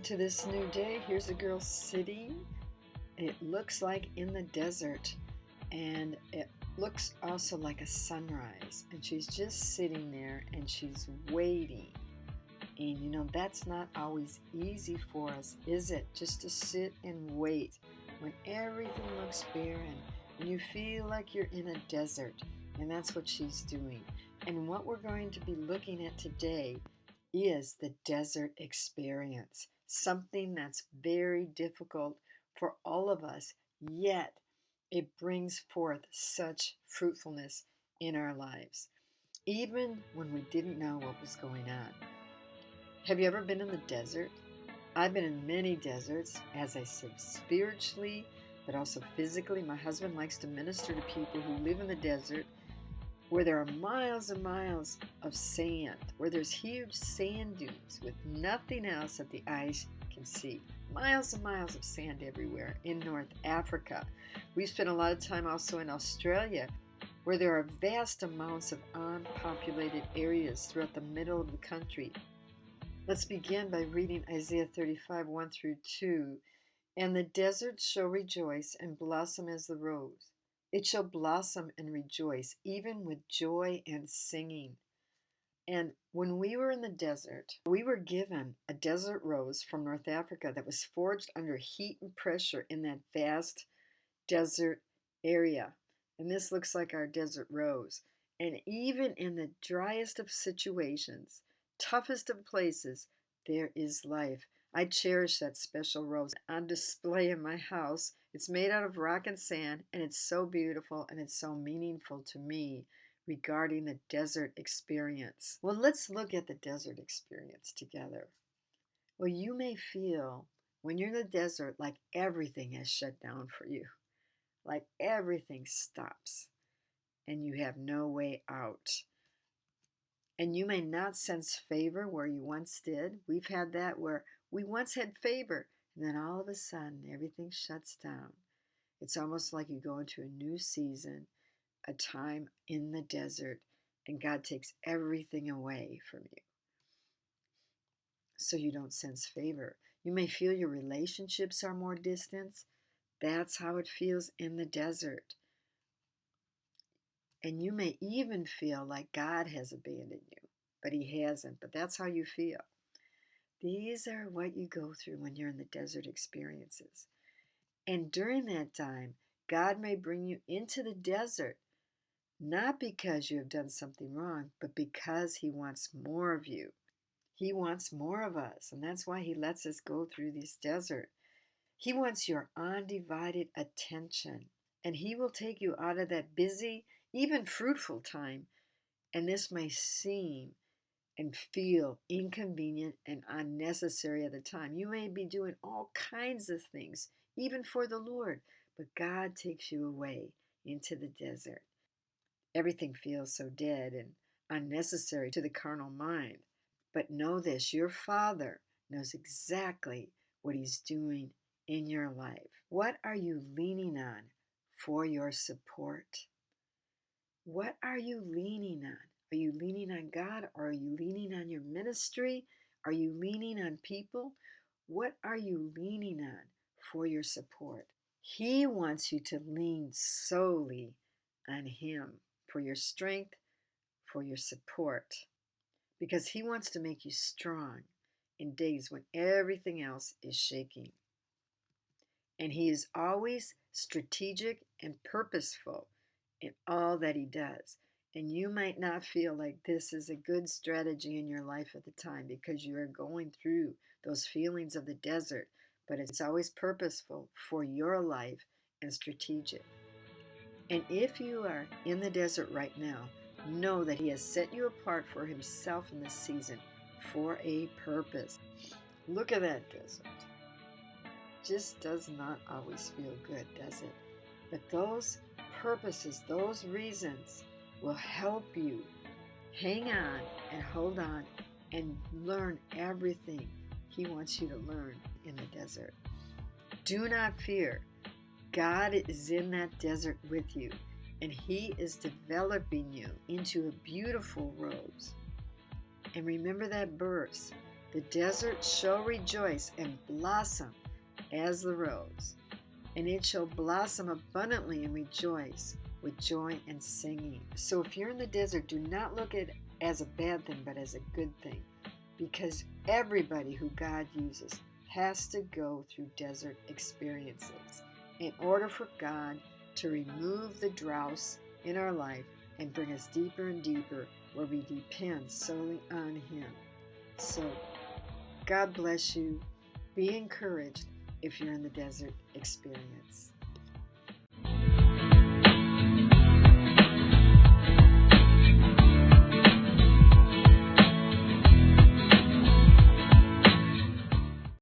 to this new day. Here's a girl sitting. It looks like in the desert, and it looks also like a sunrise. And she's just sitting there and she's waiting. And that's not always easy for us, is it? Just to sit and wait when everything looks barren and you feel like you're in a desert. And that's what she's doing. And what we're going to be looking at today is the desert experience, something that's very difficult for all of us, yet it brings forth such fruitfulness in our lives, even when we didn't know what was going on. Have you ever been in the desert? I've been in many deserts, as I said, spiritually, but also physically. My husband likes to minister to people who live in the desert, where there are miles and miles of sand, where there's huge sand dunes with nothing else that the eyes can see. Miles and miles of sand everywhere in North Africa. We've spent a lot of time also in Australia, where there are vast amounts of unpopulated areas throughout the middle of the country. Let's begin by reading Isaiah 35, 1 through 2. And the desert shall rejoice and blossom as the rose. It shall blossom and rejoice, even with joy and singing. And when we were in the desert, we were given a desert rose from North Africa that was forged under heat and pressure in that vast desert area. And this looks like our desert rose. And even in the driest of situations, toughest of places, there is life. I cherish that special rose on display in my house. It's made out of rock and sand, and it's so beautiful and it's so meaningful to me regarding the desert experience. Well, let's look at the desert experience together. Well, you may feel when you're in the desert like everything has shut down for you, like everything stops and you have no way out. And you may not sense favor where you once did. We've had that where we once had favor, and then all of a sudden everything shuts down. It's almost like you go into a new season, a time in the desert, and God takes everything away from you. So you don't sense favor. You may feel your relationships are more distant. That's how it feels in the desert. And you may even feel like God has abandoned you, but He hasn't. But that's how you feel. These are what you go through when you're in the desert experiences. And during that time, God may bring you into the desert, not because you have done something wrong, but because He wants more of you. He wants more of us, and that's why He lets us go through this desert. He wants your undivided attention, and He will take you out of that busy, even fruitful time, and this may seem and feel inconvenient and unnecessary at the time. You may be doing all kinds of things, even for the Lord, but God takes you away into the desert. Everything feels so dead and unnecessary to the carnal mind. But know this, your Father knows exactly what He's doing in your life. What are you leaning on for your support? What are you leaning on? Are you leaning on God? Or are you leaning on your ministry? Are you leaning on people? What are you leaning on for your support? He wants you to lean solely on Him for your strength, for your support, because He wants to make you strong in days when everything else is shaking. And He is always strategic and purposeful in all that He does. And you might not feel like this is a good strategy in your life at the time because you are going through those feelings of the desert, but it's always purposeful for your life and strategic. And if you are in the desert right now, know that He has set you apart for Himself in this season for a purpose. Look at that desert. Just does not always feel good, does it? But those purposes, those reasons will help you hang on and hold on and learn everything He wants you to learn in the desert. Do not fear. God is in that desert with you, and He is developing you into a beautiful rose. And remember that verse, The desert shall rejoice and blossom as the rose, and it shall blossom abundantly and rejoice with joy and singing. So if you're in the desert, do not look at it as a bad thing, but as a good thing, because everybody who God uses has to go through desert experiences in order for God to remove the dross in our life and bring us deeper and deeper where we depend solely on Him. So, God bless you. Be encouraged if you're in the desert experience.